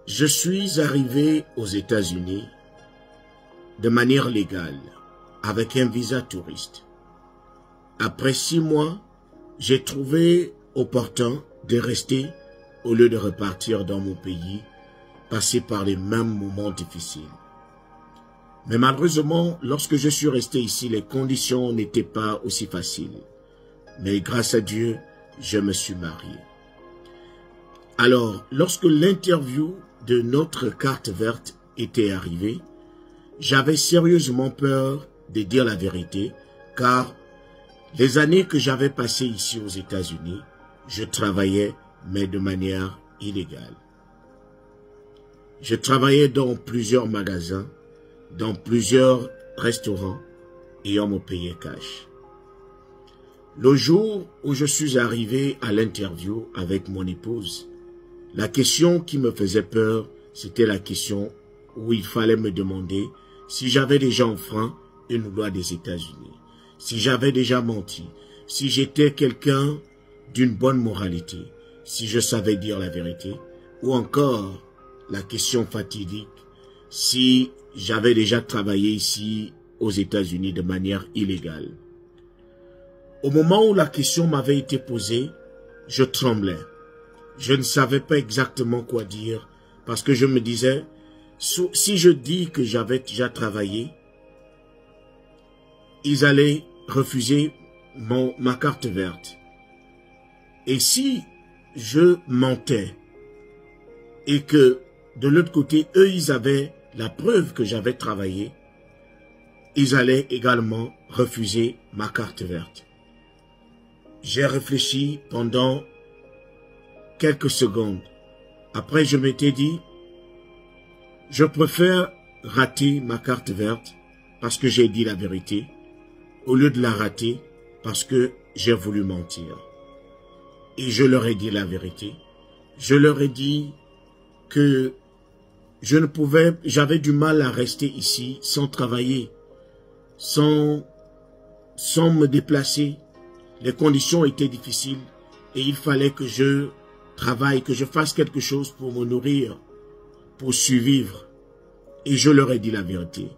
Je suis arrivé aux États-Unis de manière légale, avec un visa touriste. Après 6 mois, j'ai trouvé opportun de rester au lieu de repartir dans mon pays, passer par les mêmes moments difficiles. Mais malheureusement, lorsque je suis resté ici, les conditions n'étaient pas aussi faciles. Mais grâce à Dieu, je me suis marié. Alors, lorsque l'interview de notre carte verte était arrivée, j'avais sérieusement peur de dire la vérité, car les années que j'avais passées ici aux États-Unis, je travaillais, mais de manière illégale. Je travaillais dans plusieurs magasins, dans plusieurs restaurants, et on me payait cash. Le jour où je suis arrivé à l'interview avec mon épouse, la question qui me faisait peur, c'était la question où il fallait me demander si j'avais déjà enfreint une loi des États-Unis, si j'avais déjà menti, si j'étais quelqu'un d'une bonne moralité, si je savais dire la vérité, ou encore la question fatidique, si j'avais déjà travaillé ici aux États-Unis de manière illégale. Au moment où la question m'avait été posée, je tremblais. Je ne savais pas exactement quoi dire parce que je me disais, si je dis que j'avais déjà travaillé, ils allaient refuser ma carte verte. Et si je mentais et que de l'autre côté, eux, ils avaient la preuve que j'avais travaillé, ils allaient également refuser ma carte verte. J'ai réfléchi pendant quelques secondes. Après, je m'étais dit, je préfère rater ma carte verte parce que j'ai dit la vérité, au lieu de la rater parce que j'ai voulu mentir. Et je leur ai dit la vérité. Je leur ai dit que j'avais du mal à rester ici sans travailler, sans me déplacer. Les conditions étaient difficiles et il fallait que je travaille, que je fasse quelque chose pour me nourrir, pour survivre. Et je leur ai dit la vérité.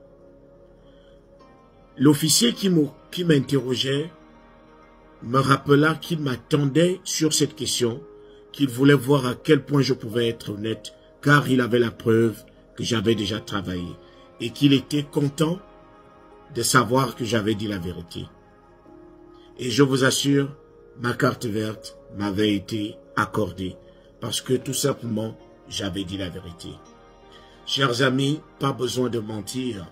L'officier qui m'interrogeait me rappela qu'il m'attendait sur cette question, qu'il voulait voir à quel point je pouvais être honnête, car il avait la preuve que j'avais déjà travaillé et qu'il était content de savoir que j'avais dit la vérité. Et je vous assure, ma carte verte m'avait été accordée parce que tout simplement, j'avais dit la vérité. Chers amis, pas besoin de mentir.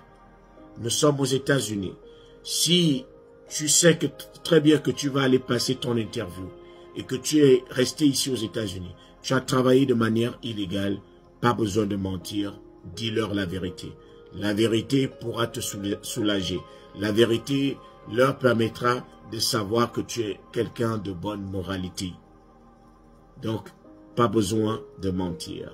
Nous sommes aux États-Unis. Si tu sais très bien que tu vas aller passer ton interview et que tu es resté ici aux États-Unis, tu as travaillé de manière illégale, pas besoin de mentir, dis-leur la vérité. La vérité pourra te soulager. La vérité leur permettra de savoir que tu es quelqu'un de bonne moralité. Donc, pas besoin de mentir.